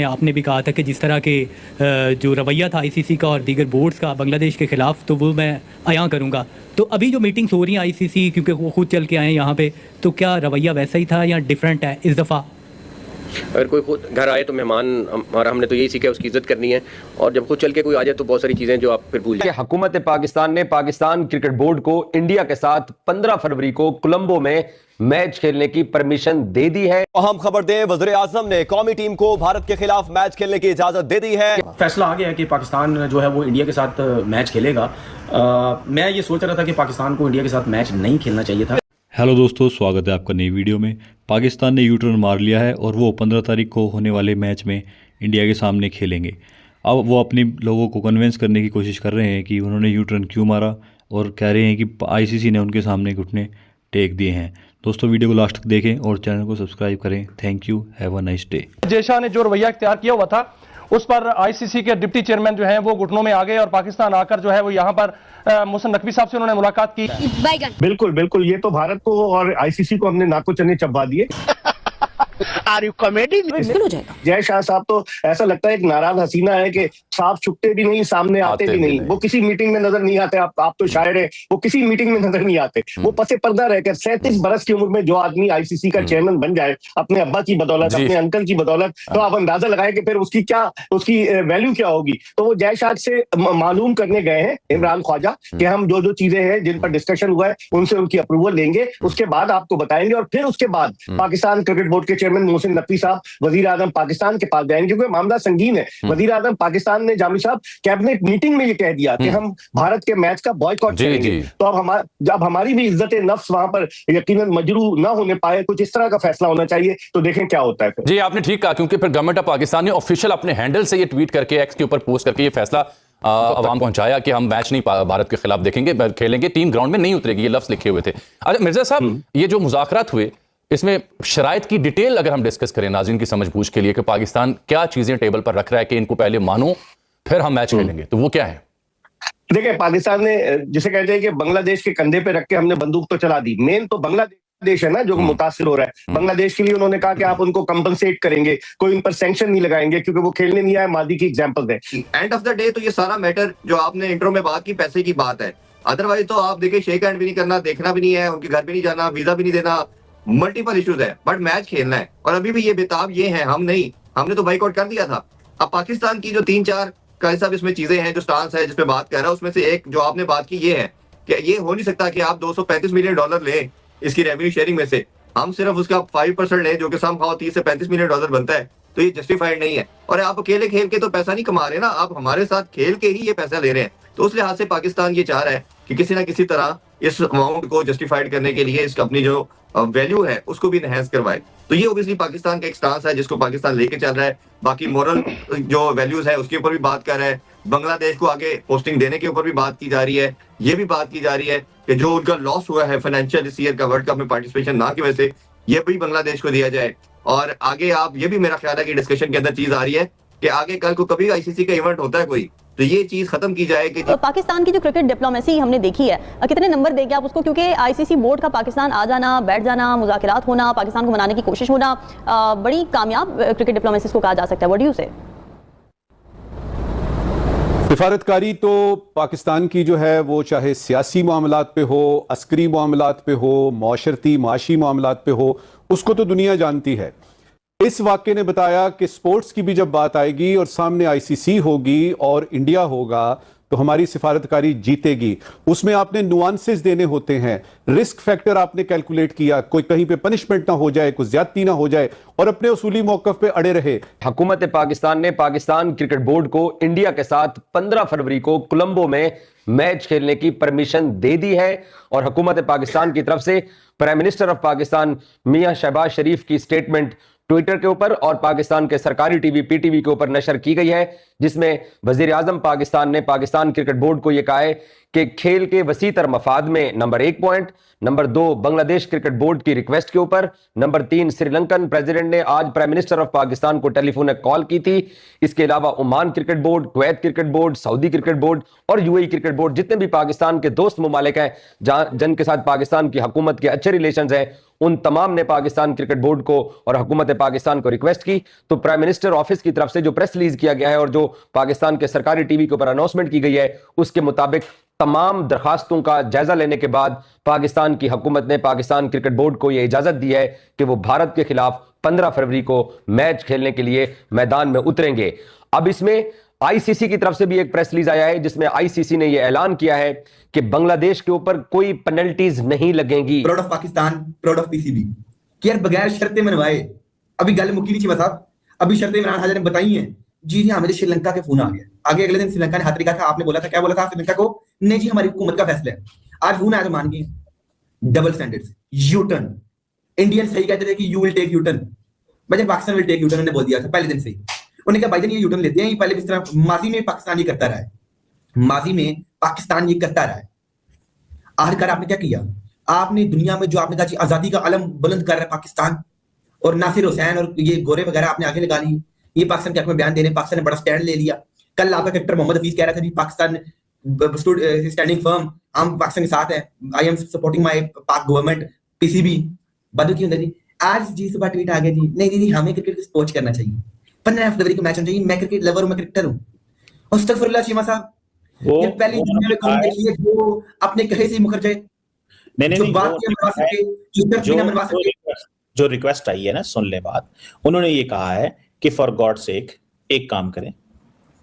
आपने भी कहा था कि जिस तरह के जो रवैया था आईसीसी का और दीगर बोर्ड्स का बांग्लादेश के ख़िलाफ़, तो वो मैं अयां करूंगा। तो अभी जो मीटिंग्स हो रही हैं आईसीसी, क्योंकि वो खुद चल के आए हैं यहाँ पे, तो क्या रवैया वैसा ही था या डिफरेंट है इस दफ़ा? अगर कोई खुद घर आए तो मेहमान हमारा, हमने तो यही सीखा है उसकी इज्जत करनी है, और जब खुद चल के कोई आ जाए तो बहुत सारी चीज़ें जो आप फिर भूल जाए। हुकूमत पाकिस्तान ने पाकिस्तान क्रिकेट बोर्ड को इंडिया के साथ 15 फरवरी को कोलंबो में मैच खेलने की परमिशन दे दी है। अहम खबर दें, वज़ीर आज़म ने कौमी टीम को भारत के खिलाफ मैच खेलने की इजाजत दे दी है। फैसला आ गया है कि पाकिस्तान जो है वो इंडिया के साथ मैच खेलेगा। मैं ये सोच रहा था कि पाकिस्तान को इंडिया के साथ मैच नहीं खेलना चाहिए था। हेलो दोस्तों, स्वागत है आपका नई वीडियो में। पाकिस्तान ने यूटर्न मार लिया है और वो 15 तारीख को होने वाले मैच में इंडिया के सामने खेलेंगे। अब वो अपने लोगों को कन्विंस करने की कोशिश कर रहे हैं कि उन्होंने यूटर्न क्यों मारा, और कह रहे हैं कि आईसीसी ने उनके सामने घुटने टेक दिए हैं। दोस्तों, वीडियो को लास्ट तक देखें और चैनल को सब्सक्राइब करें। Thank you, have a nice day. Jay Shah ने जो रवैया इख्तियार किया हुआ था उस पर आईसीसी के डिप्टी चेयरमैन जो हैं वो घुटनों में आ गए और पाकिस्तान आकर जो है वो यहाँ पर मोहसिन नकवी साहब से उन्होंने मुलाकात की। बिल्कुल बिल्कुल, ये तो भारत को और आईसीसी को हमने नाको चने चबा दिए। Are you comedy? Jay Shah साहब तो ऐसा लगता है एक नाराज हसीना है कि साफ छुपते भी नहीं, सामने आते भी नहीं। वो किसी मीटिंग में नजर नहीं आते। आप तो शायर है, वो किसी मीटिंग में नजर नहीं आते। वो पसे पर्दा रहकर 37 बरस की उम्र में जो आदमी आईसीसी का चेयरमैन बन जाए अपने अब्बा की बदौलत, अपने अंकल की बदौलत, तो आप अंदाजा लगाए कि फिर उसकी वैल्यू क्या होगी। तो वो जय शाह से मालूम करने गए हैं इमरान ख्वाजा कि हम जो चीजें हैं जिन पर डिस्कशन हुआ है उनसे उनकी अप्रूवल लेंगे, उसके बाद आपको बताएंगे। और फिर उसके बाद पाकिस्तान क्रिकेट बोर्ड के चेयरमैन मोहसिन नकवी साहब वजीर आजम पाकिस्तान के पास जाएंगे, क्योंकि मामला संगीन है। वजीर आजम पाकिस्तान ने जामी साहब कैबिनेट मीटिंग में ये कह दिया कि हम भारत के मैच का बॉयकॉट करेंगे। तो अब हमारी भी इज्जत नफ्स वहां पर यकीनन मजरू ना होने पाए, कुछ इस तरह का फैसला होना चाहिए। तो देखें क्या होता है। जी, आपने ठीक कहा, क्योंकि फिर गवर्नमेंट ऑफ पाकिस्तान ने ऑफिशियल अपने हैंडल से ये ट्वीट करके, एक्स के ऊपर पोस्ट करके ये फैसला अवाम पहुंचाया कि हम मैच नहीं भारत के खिलाफ देखेंगे, खेलेंगे, टीम ग्राउंड में नहीं उतरेगी। ये लफ्ज लिखे हुए थे। अच्छा मिर्जा साहब, ये जो मुज़ाकरात हुए, इसमें शराइत की डिटेल अगर हम डिस्कस करें नाज़रीन की समझबूझ के लिए कि पाकिस्तान क्या चीजें टेबल पर रख रहा है कि इनको पहले मानो फिर हम मैच खेलेंगे, तो वो क्या है? देखिए, पाकिस्तान ने जिसे कहते हैं कि बांग्लादेश के कंधे पे रख के हमने बंदूक तो चला दी। मेन तो बांग्लादेश है ना जो मुतासिर हो रहा है। बांग्लादेश के लिए उन्होंने कहा कि आप उनको कंपनसेट करेंगे, कोई उन पर सैंक्शन नहीं लगाएंगे क्योंकि वो खेलने नहीं आए। मादी की एग्जांपल है। एंड ऑफ द डे तो ये सारा मैटर जो आपने इंट्रो में बात की, पैसे की बात है। अदरवाइज तो आप देखिए, शेक हैंड भी नहीं करना, देखना भी नहीं है, उनके घर भी नहीं जाना, वीजा भी नहीं देना, मल्टीपल इश्यूज है, बट मैच खेलना है। और अभी भी ये बेताब ये है, हमने तो बाइकआउट कर दिया था। अब पाकिस्तान की जो 3-4 का सब इसमें चीजें हैं, जो स्टांस है जिसमें बात कर रहा है, उसमें से एक जो आपने बात की ये है कि ये हो नहीं सकता कि आप $235 मिलियन लें इसकी रेवेन्यू शेयरिंग में से, हम सिर्फ उसका 5% लें, जो कि समहाउ $30 से $35 मिलियन बनता है। तो ये जस्टिफाइड नहीं है। और आप अकेले खेल के तो पैसा नहीं कमा रहे ना, आप हमारे साथ खेल के ही ये पैसा ले रहे हैं। तो उस लिहाज से पाकिस्तान ये चाह रहा है कि किसी ना किसी तरह इस अमाउंट को जस्टिफाइड करने के लिए इसका अपनी जो वैल्यू है उसको भी इनहेंस करवाए। तो ये ओबियसली पाकिस्तान का एक स्टांस है जिसको पाकिस्तान लेके चल रहा है। बाकी मोरल जो वैल्यूज है उसके ऊपर भी बात कर रहा है। बांग्लादेश को आगे पोस्टिंग देने के ऊपर भी बात की जा रही है। ये भी बात की जा रही है कि जो उनका लॉस हुआ है फाइनेंशियल इस ईयर का वर्ल्ड कप में पार्टिसिपेशन ना की वजह से, ये भी बांग्लादेश को दिया जाए। और आगे आप ये भी मेरा ख्याल है कि डिस्कशन के अंदर चीज आ रही है कि आगे कल को कभी आईसीसी का इवेंट होता है कोई, तो ये चीज खत्म की जाए कि पाकिस्तान की जो क्रिकेट डिप्लोमेसी हमने देखी है, कितने नंबर देंगे आप उसको? क्योंकि आईसीसी बोर्ड का पाकिस्तान आ जाना, बैठ जाना, मुज़ाकरात होना, पाकिस्तान को मनाने की कोशिश होना, बड़ी कामयाब क्रिकेट डिप्लोमेसी इसको कहा जा सकता है। व्हाट डू यू से? सिफारतकारी तो पाकिस्तान की जो है वो चाहे सियासी मामलात पे हो, अस्करी मामलात पे हो, माशरती माशी मामलात पे हो, उसको तो दुनिया जानती है। इस वाक़े ने बताया कि स्पोर्ट्स की भी जब बात आएगी और सामने आईसीसी होगी और इंडिया होगा तो हमारी सिफारतकारी जीतेगी। उसमें आपने नुआंसेस देने होते हैं, रिस्क फैक्टर आपने कैलकुलेट किया, कोई कहीं पे पनिशमेंट ना हो जाए, कोई ज्यादती ना हो जाए, और अपने उसूली मौक़िफ़ पे अड़े रहे। हुकूमत पाकिस्तान ने पाकिस्तान क्रिकेट बोर्ड को इंडिया के साथ 15 फरवरी को कोलंबो में मैच खेलने की परमिशन दे दी है। और हुकूमत पाकिस्तान की तरफ से प्राइम मिनिस्टर ऑफ पाकिस्तान मियां शहबाज शरीफ की स्टेटमेंट ट्विटर के ऊपर और पाकिस्तान के सरकारी टीवी पीटीवी के ऊपर नशर की गई है जिसमें वजीर आजम पाकिस्तान ने पाकिस्तान क्रिकेट बोर्ड को यह कहा है कि खेल के वसीतर मफाद में number 1 point, number 2 Bangladesh cricket board की रिक्वेस्ट के ऊपर, नंबर 3 श्रीलंकन प्रेसिडेंट ने आज प्राइम मिनिस्टर ऑफ पाकिस्तान को टेलीफोन कॉल की थी। इसके अलावा Oman cricket board, Kuwait cricket board, Saudi cricket board और यूएई क्रिकेट बोर्ड, जितने भी पाकिस्तान के दोस्त मुमालिक हैं जिनके साथ पाकिस्तान की हुकूमत के अच्छे रिलेशंस हैं, उन तमाम ने पाकिस्तान क्रिकेट बोर्ड को और हुकूमत पाकिस्तान को रिक्वेस्ट की। तो प्राइम मिनिस्टर ऑफिस की तरफ से जो प्रेस रिलीज किया गया है और जो पाकिस्तान के सरकारी टीवी के ऊपर अनाउंसमेंट की गई है, उसके मुताबिक तमाम दरखास्तों का जायजा लेने के बाद पाकिस्तान की हुकूमत ने पाकिस्तान क्रिकेट बोर्ड को यह इजाजत दी है कि वो भारत के खिलाफ 15 फरवरी को मैच खेलने के लिए मैदान में उतरेंगे। अब इसमें आईसीसी की तरफ से भी एक प्रेस रिलीज आया है जिसमें आईसीसी ने यह ऐलान किया है कि बांग्लादेश के ऊपर कोई पेनल्टीज नहीं लगेंगी। Proud of Pakistan, proud of PCB कि यार बगैर शर्तें मनवाए, अभी गल मुक्की नहीं साहब, अभी शर्तें इमरान हाजिर ने बताई हैं। जी हाँ, मेरे श्रीलंका के फोन आ गया, आगे अगले दिन श्रीलंका ने हाथ लिखा था, आपने बोला था, क्या बोला था श्रीलंका को? नहीं जी हमारी हुकूमत का फैसला है। आज फोन आया तो मान गए। Double standards, U turn, Indian सही कहते थे कि you will take U turn, भाई Pakistan will take U turn, उन्होंने बोल दिया था पहले दिन से ही। उन्होंने कहा भाईजान ये यूटर्न लेते हैं, ये पहले भी इस तरह माजी में पाकिस्तान ये करता रहा है, माजी में पाकिस्तान ये करता रहा है। आखिरकार आपने क्या किया? आपने दुनिया में जो आपने कहा आजादी का अलम बुलंद कर रहा है पाकिस्तान, और नासिर हुसैन और ये गोरे वगैरह आपने आगे लगा ली, ये पाकिस्तान के हक में बयान दे रहे हैं, पाकिस्तान ने बड़ा स्टैंड ले लिया। कल आपका क्रिकेटर मोहम्मद हफीज कह रहा था पाकिस्तान स्टैंडिंग फर्म, हम पाकिस्तान के साथ हैं, आई एम सपोर्टिंग माय पाक गवर्नमेंट, पीसीबी बदू की अंदर जी। आज जी सुबह ट्वीट आ गया जी, नहीं हमें क्रिकेट को स्पोर्ट करना चाहिए, 15 फरवरी को मैच होना चाहिए, मैं क्रिकेट लवर हूं, मैं क्रिकेटर हूं। अस्तगफुरुल्लाह चीमा साहब, ये पहली दुनिया में कौन देखिए जो अपने कहे से मुकर जाए, नहीं बात ये मनवा सके, जो मनवा सके। जो रिक्वेस्ट आई है ना, सुन ले बात, उन्होंने ये कहा है कि फॉर गॉड सेक एक काम करें,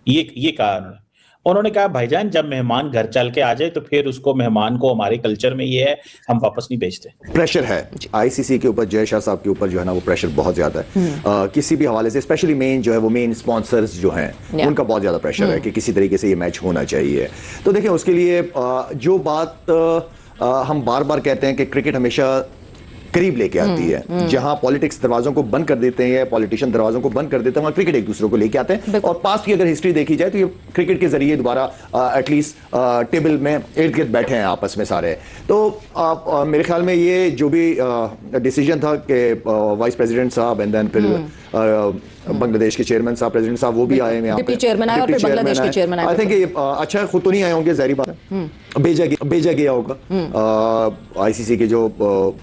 ये कहा उन्होंने कहा भाईजान जब मेहमान घर चल के आ जाए तो फिर उसको मेहमान को हमारे कल्चर में ये है हम वापस नहीं भेजते। प्रेशर है आईसीसी के ऊपर, जय शाह साहब के ऊपर जो है ना वो प्रेशर बहुत ज्यादा है किसी भी हवाले से, स्पेशली मेन जो है वो मेन स्पॉन्सर्स जो हैं उनका बहुत ज्यादा प्रेशर है कि किसी तरीके से ये मैच होना चाहिए। तो देखिए उसके लिए जो बात हम बार बार कहते हैं कि क्रिकेट हमेशा करीब लेके आती है, जहां पॉलिटिक्स दरवाजों को बंद कर देते हैं या पॉलिटिशियन दरवाजों को बंद कर देते हैं, वहां क्रिकेट एक दूसरे को लेके आते हैं। और पास्ट की अगर हिस्ट्री देखी जाए तो ये क्रिकेट के जरिए दोबारा एटलीस्ट टेबल में इर्द गिर्द बैठे हैं आपस में सारे। तो मेरे ख्याल में ये जो भी डिसीजन था कि वाइस प्रेसिडेंट साहब एंड देन फिर बांग्लादेश के चेयरमैन साहब, प्रेसिडेंट साहब वो भी आए हैं यहाँ पे, चेयरमैन आए और फिर बांग्लादेश के चेयरमैन आए। आई थिंक ये अच्छा खुद तो नहीं आए होंगे, जाहिर बात है भेजा गया होगा आईसीसी के जो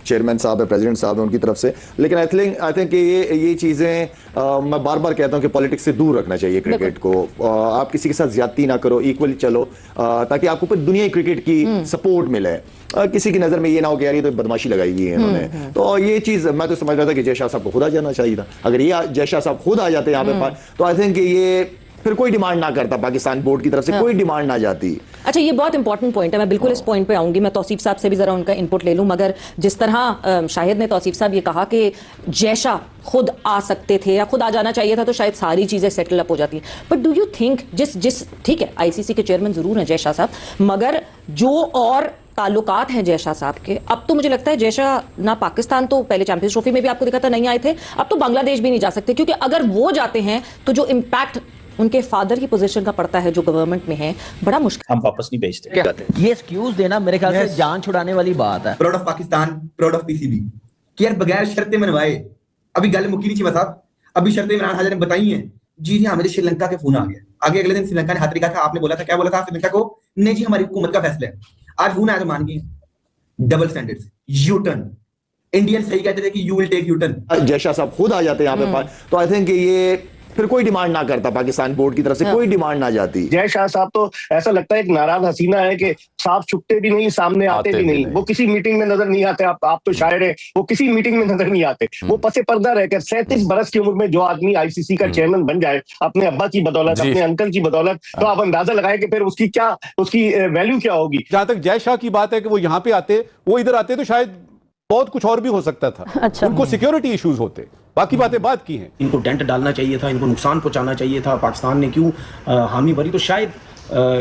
चेयरमैन साहब है, प्रेसिडेंट साहब है, उनकी तरफ से। लेकिन आई थिंक ये चीजें मैं बार बार कहता हूँ कि पॉलिटिक्स से दूर रखना चाहिए क्रिकेट को। आप किसी के साथ ज्यादती ना करो, इक्वली चलो ताकि आपको पूरी दुनिया क्रिकेट की सपोर्ट मिले। किसी की नजर में ये ना हो कि यार ये तो बदमाशी लगाई हुई है इन्होंने। तो ये चीज मैं तो समझ रहा था कि जय शाह साहब को खुद आ जाना चाहिए था। अगर ये जय शाह साहब खुद आ जाते यहाँ पे तो आई थिंक ये फिर कोई डिमांड ना करता, पाकिस्तान बोर्ड की तरफ से कोई डिमांड ना जाती। अच्छा, ये बहुत इंपॉर्टेंट पॉइंट है, मैं बिल्कुल इस पॉइंट पे आऊंगी। मैं तौसीफ साहब से भी जरा उनका इनपुट ले लूं, मगर जिस तरह शाहिद ने, तौसीफ साहब ये कहा कि जय शाह खुद आ सकते थे या खुद आ जाना चाहिए था तो शायद सारी चीजें सेटल अप हो जाती है। बट डू यू थिंक जिस ठीक है आईसीसी के चेयरमैन जरूर हैं जय शाह साहब, मगर जो और ताल्लुकात हैं जय शाह साहब के, अब तो मुझे लगता है जय शाह ना पाकिस्तान तो पहले चैंपियंस ट्रॉफी में भी आपको दिखा था नहीं आए थे, अब तो बांग्लादेश भी नहीं जा सकते, क्योंकि अगर वो जाते हैं तो जो इम्पैक्ट उनके फादर की पोजीशन का पड़ता है जो गवर्नमेंट में है, बड़ा मुश्किल। हम वापस नहीं भेजते। ये एक्सक्यूज देना मेरे ख्याल से जान छुड़ाने वाली बात है। Proud of Pakistan, proud of PCB कि यार बगैर शर्तें मनवाए, अभी गल मुक्की नहीं साहब, अभी शर्तें इमरान हाजिर ने बताई हैं। जी हाँ, मेरे श्रीलंका के फोन आ गया, आगे अगले दिन श्रीलंका ने हाथ लिखा था, आपने बोला था, क्या बोला था श्रीलंका को? नहीं जी हमारी हुकूमत का फैसला है। आज फोन आया तो मान गए। Double standards, U turn, Indian सही कहते थे कि you will take U turn. Jay Shah साहब खुद आ जाते यहाँ पे तो आई थिंक ये फिर कोई डिमांड ना करता, पाकिस्तान बोर्ड की तरफ से कोई डिमांड ना जाती। जय शाह साहब तो ऐसा लगता है एक नाराज हसीना है कि साफ छुपते भी नहीं, सामने आते भी नहीं। वो किसी मीटिंग में नजर नहीं आते। आप तो शायर है, वो किसी मीटिंग में नजर नहीं आते। वो पसे पर्दा रहकर 37 बरस की उम्र में जो आदमी आईसीसी का चेयरमैन बन जाए अपने अब्बा की बदौलत, अपने अंकल की बदौलत, तो आप अंदाजा लगाए कि फिर उसकी वैल्यू क्या होगी। जहां तक जय शाह की बात है कि वो यहाँ पे आते, वो इधर आते तो शायद बहुत कुछ और भी हो सकता था। अच्छा। उनको सिक्योरिटी इश्यूज होते, बाकी बातें बात की हैं। इनको डेंट डालना चाहिए था, इनको नुकसान पहुंचाना चाहिए था। पाकिस्तान ने क्यों हामी भरी? तो शायद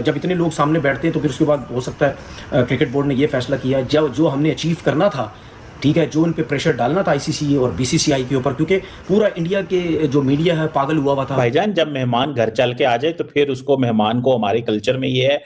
जब इतने लोग सामने बैठते हैं तो फिर उसके बाद हो सकता है क्रिकेट बोर्ड ने ये फैसला किया जो हमने अचीव करना था ठीक है, जो इन पे प्रेशर डालना था आईसीसी और बीसीसीआई के ऊपर, क्योंकि पूरा इंडिया के जो मीडिया है पागल हुआ था। भाईजान, जब मेहमान घर चल के आ जाए तो फिर उसको, मेहमान को, हमारे कल्चर में ये है